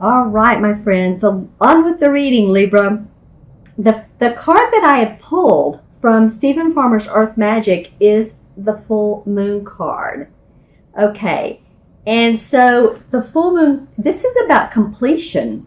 All right, my friends. So on with the reading, Libra. The card that I had pulled from Stephen Farmer's Earth Magic is the full moon card. Okay. And so the full moon, this is about completion.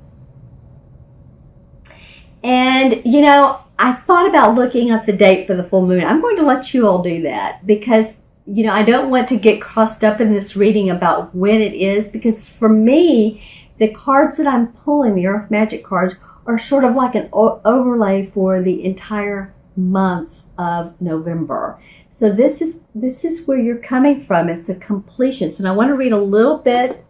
And, you know, I thought about looking up the date for the full moon. I'm going to let you all do that because, you know, I don't want to get crossed up in this reading about when it is, because for me, the cards that I'm pulling, the Earth Magic cards, are sort of like an overlay for the entire month of November. So this is where you're coming from. It's a completion. So I want to read a little bit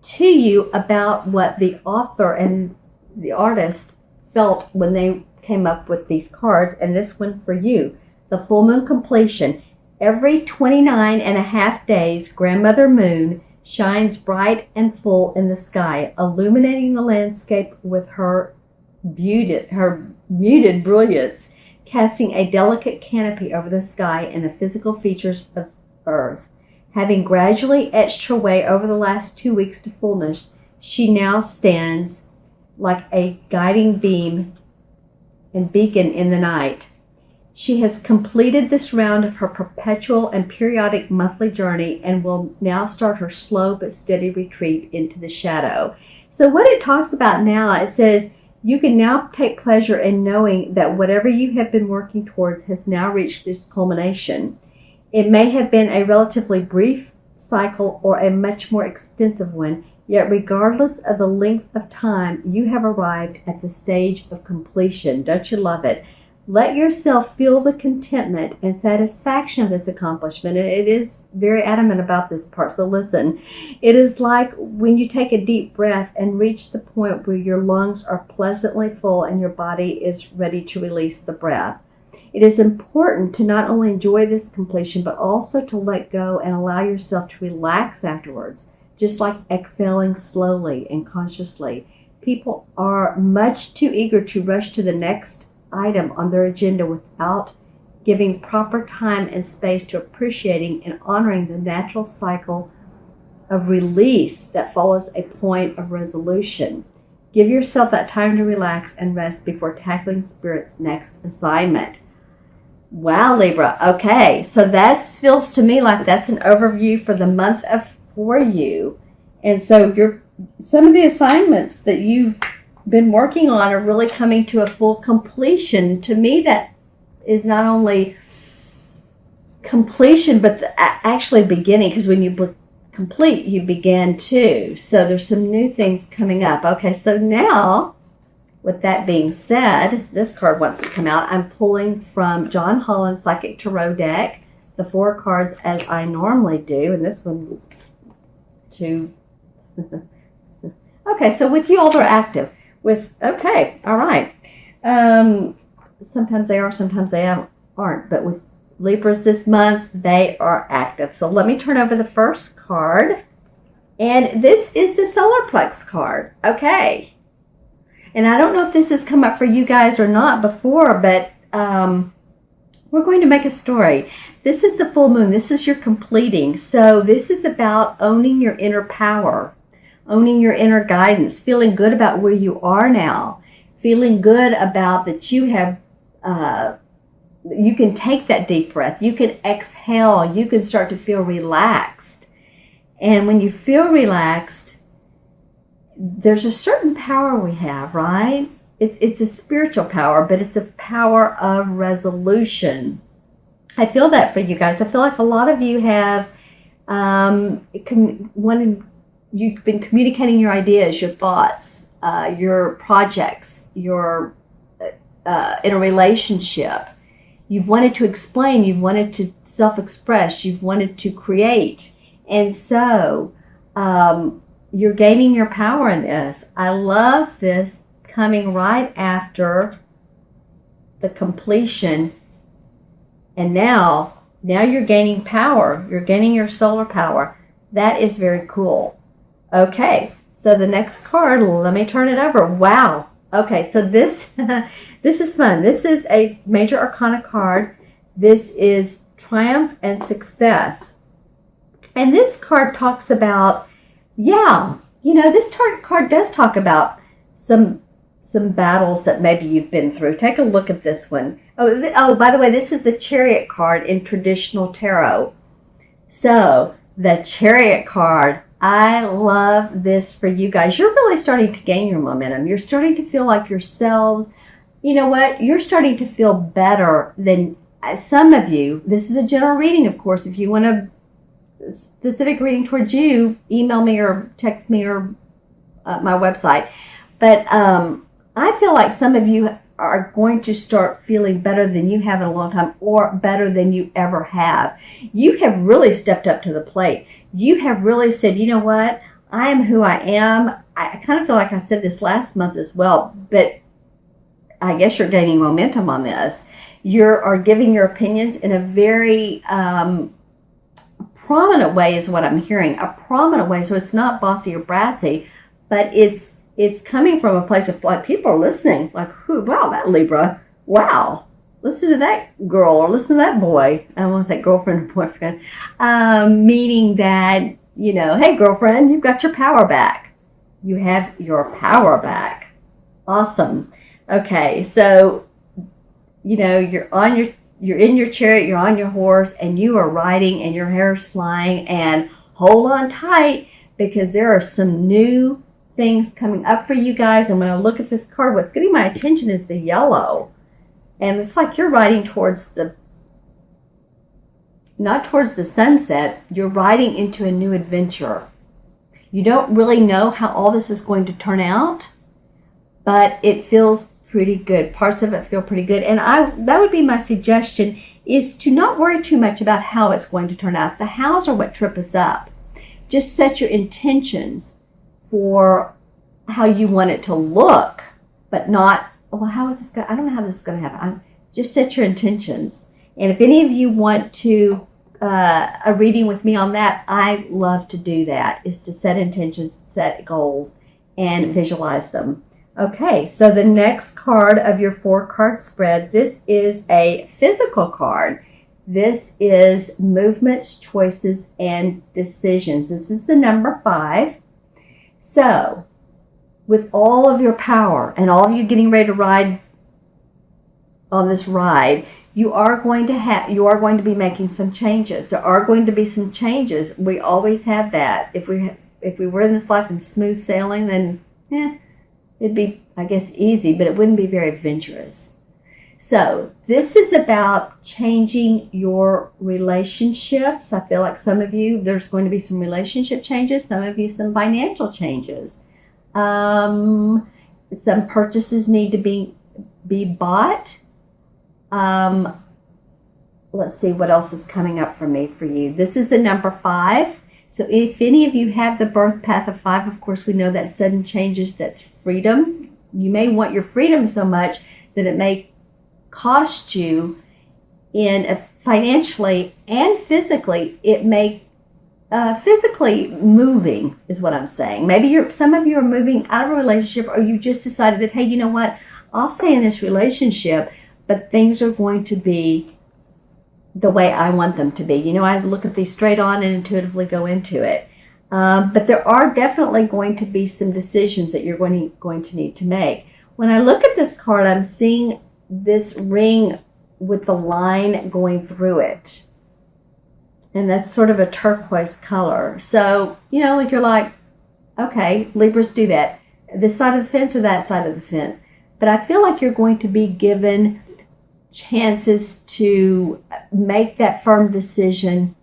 to you about what the author and the artist felt when they came up with these cards, and this one for you. The full moon completion. Every 29 and a half days, Grandmother Moon shines bright and full in the sky, illuminating the landscape with her muted brilliance, casting a delicate canopy over the sky and the physical features of Earth. Having gradually etched her way over the last 2 weeks to fullness, she now stands like a guiding beam and beacon in the night. She has completed this round of her perpetual and periodic monthly journey and will now start her slow but steady retreat into the shadow. So what it talks about now, it says, you can now take pleasure in knowing that whatever you have been working towards has now reached its culmination. It may have been a relatively brief cycle or a much more extensive one, yet regardless of the length of time, you have arrived at the stage of completion. Don't you love it? Let yourself feel the contentment and satisfaction of this accomplishment. And it is very adamant about this part, so listen. It is like when you take a deep breath and reach the point where your lungs are pleasantly full and your body is ready to release the breath. It is important to not only enjoy this completion, but also to let go and allow yourself to relax afterwards, just like exhaling slowly and consciously. People are much too eager to rush to the next item on their agenda without giving proper time and space to appreciating and honoring the natural cycle of release that follows a point of resolution. Give yourself that time to relax and rest before tackling Spirit's next assignment. Wow, Libra. Okay, so that feels to me like that's an overview for the month for you. And so some of the assignments that you've been working on are really coming to a full completion. To me, that is not only completion, but actually beginning, because when you complete, you begin too. So there's some new things coming up. Okay, so now, with that being said, this card wants to come out. I'm pulling from John Holland's Psychic Tarot deck, the 4 cards as I normally do, and this one too. Okay, so with you all, they're active. Okay, all right. Sometimes they are, sometimes they aren't. But with Libras this month, they are active. So let me turn over the first card. And this is the Solar Plex card. Okay. And I don't know if this has come up for you guys or not before, but we're going to make a story. This is the full moon. This is your completing. So this is about owning your inner power, owning your inner guidance, feeling good about where you are now, feeling good about that you have, you can take that deep breath, you can exhale, you can start to feel relaxed. And when you feel relaxed, there's a certain power we have, right? It's a spiritual power, but it's a power of resolution. I feel that for you guys. I feel like a lot of you have you've been communicating your ideas, your thoughts, your projects, your in a relationship. You've wanted to explain, you've wanted to self-express, you've wanted to create. And so you're gaining your power in this. I love this coming right after the completion. And now you're gaining power. You're gaining your solar power. That is very cool. Okay, so the next card, let me turn it over. Wow. Okay, so this this is fun. This is a major arcana card. This is Triumph and Success. And this card talks about, This card does talk about some battles that maybe you've been through. Take a look at this one. Oh, by the way, this is the Chariot card in traditional tarot. So, the Chariot card, I love this for you guys. You're really starting to gain your momentum. You're starting to feel like yourselves. You know what? You're starting to feel better than some of you. This is a general reading, of course. If you want a specific reading towards you, email me or text me or my website. But I feel like some of you are going to start feeling better than you have in a long time, or better than you ever have. You have really stepped up to the plate. You have really said, you know what? I am who I am. I kind of feel like I said this last month as well, but I guess you're gaining momentum on this. You are giving your opinions in a very prominent way is what I'm hearing. A prominent way. So it's not bossy or brassy, but it's coming from a place of like people are listening. Like, wow, that Libra. Wow. Listen to that girl or listen to that boy. I don't want to say girlfriend or boyfriend. Meaning that, hey, girlfriend, you've got your power back. You have your power back. Awesome. Okay, so, you're in your chariot, you're on your horse, and you are riding, and your hair's flying, and hold on tight, because there are some new things coming up for you guys. And when I look at this card, what's getting my attention is the yellow. And it's like you're riding not towards the sunset, you're riding into a new adventure. You don't really know how all this is going to turn out, but it feels pretty good. Parts of it feel pretty good. And that would be my suggestion, is to not worry too much about how it's going to turn out. The hows are what trip us up. Just set your intentions for how you want it to look, but not, how is this going to, I don't know how this is going to happen. Just set your intentions. And if any of you want to, a reading with me on that, I love to do that, is to set intentions, set goals, and visualize them. Okay, so the next card of your 4-card spread, this is a physical card. This is movements, choices, and decisions. This is the number 5. So, with all of your power and all of you getting ready to ride on this ride, you are going to be making some changes. There are going to be some changes. We always have that. If we were in this life in smooth sailing, then it'd be, I guess, easy, but it wouldn't be very adventurous. So this is about changing your relationships. I feel like some of you, there's going to be some relationship changes. Some of you, some financial changes. Some purchases need to be bought. Let's see what else is coming up for you. This is the number 5. So if any of you have the birth path of 5, of course, we know that sudden changes, that's freedom. You may want your freedom so much that it may cost you financially and physically. It may physically moving is what I'm saying. Maybe some of you are moving out of a relationship, or you just decided that, hey, you know what? I'll stay in this relationship, but things are going to be the way I want them to be. I look at these straight on and intuitively go into it. But there are definitely going to be some decisions that you're going to need to make. When I look at this card, I'm seeing this ring with the line going through it. And that's sort of a turquoise color. So, you're like, okay, Libras do that. This side of the fence or that side of the fence. But I feel like you're going to be given chances to make that firm decision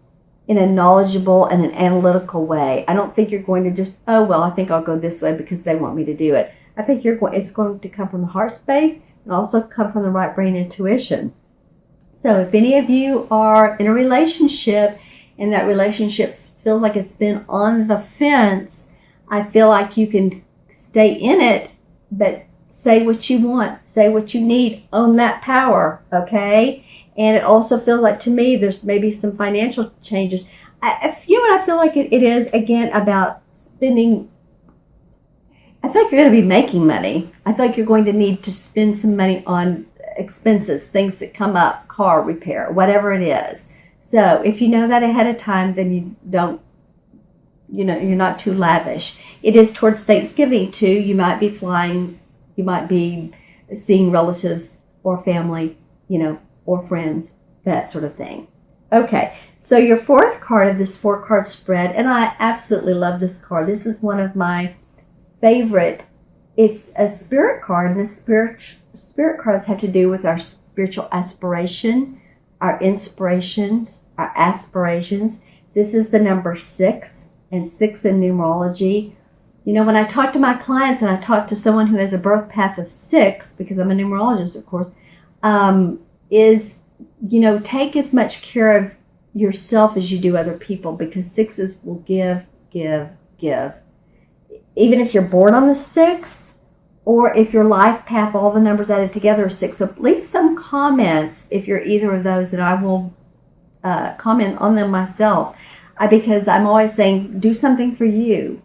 in a knowledgeable and an analytical way. I don't think you're going to just, I think I'll go this way because they want me to do it. I think it's going to come from the heart space and also come from the right brain intuition. So if any of you are in a relationship and that relationship feels like it's been on the fence, I feel like you can stay in it, but say what you want, say what you need, own that power, okay? And it also feels like, to me, there's maybe some financial changes. I feel like it is, again, about spending. I feel like you're going to be making money. I feel like you're going to need to spend some money on expenses, things that come up, car repair, whatever it is. So if you know that ahead of time, then you don't you're not too lavish. It is towards Thanksgiving too. You might be flying, you might be seeing relatives or family, or friends, that sort of thing. Okay, so your fourth card of this 4-card spread, and I absolutely love this card. This is one of my favorite. It's a spirit card, and the spirit cards have to do with our spiritual aspiration, our inspirations, our aspirations. This is the number 6, and 6 in numerology. When I talk to my clients, and I talk to someone who has a birth path of 6, because I'm a numerologist, of course, is, take as much care of yourself as you do other people, because 6s will give, give, give. Even if you're born on the 6th, or if your life path, all the numbers added together are 6. So leave some comments if you're either of those, and I will comment on them myself. Because I'm always saying, do something for you.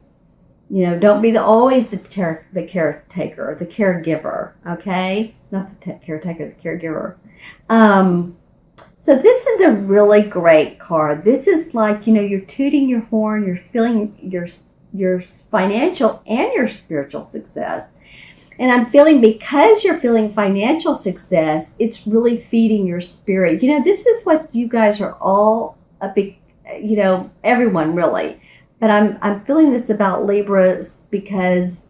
Don't be always the caretaker, the caregiver, okay? Not the caretaker, the caregiver. So this is a really great card. This is like, you're tooting your horn, you're feeling your financial and your spiritual success. And I'm feeling, because you're feeling financial success, it's really feeding your spirit. This is what you guys are all a big, everyone really. But I'm feeling this about Libras because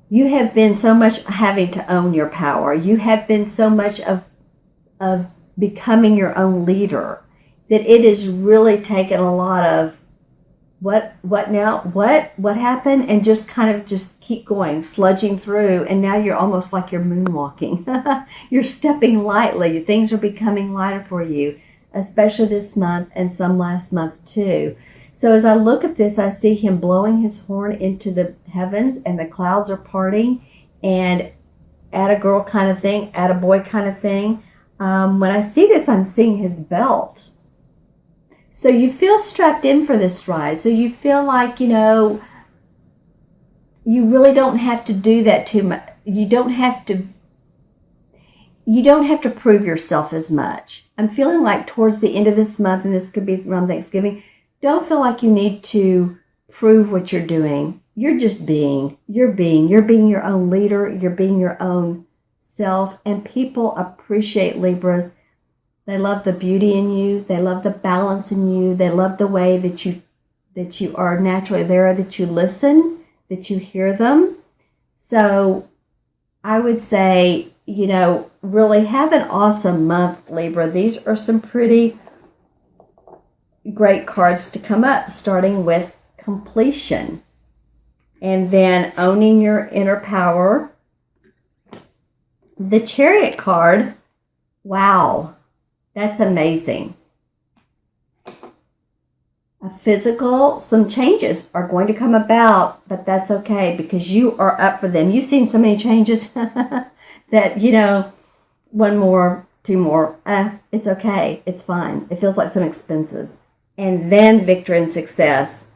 you have been so much having to own your power. You have been so much of becoming your own leader that it has really taken a lot of what now, what happened, and just kind of just keep going, sludging through, and now you're almost like you're moonwalking. You're stepping lightly. Things are becoming lighter for you, especially this month and some last month too. So as I look at this, I see him blowing his horn into the heavens, and the clouds are parting, and at a girl kind of thing, at a boy kind of thing. When I see this, I'm seeing his belt. So you feel strapped in for this ride. So you feel like, you really don't have to do that too much. You don't have to prove yourself as much. I'm feeling like towards the end of this month, and this could be around Thanksgiving, don't feel like you need to prove what you're doing. You're just being. You're being your own leader. You're being your own self. And people appreciate Libras. They love the beauty in you. They love the balance in you. They love the way that you are naturally there, that you listen, that you hear them. So I would say, really have an awesome month, Libra. These are some pretty great cards to come up, starting with completion, and then owning your inner power. The Chariot card, wow, that's amazing. Some changes are going to come about, but that's okay, because you are up for them. You've seen so many changes that, one more, 2 more, it's okay, it's fine. It feels like some expenses. And then victory and success.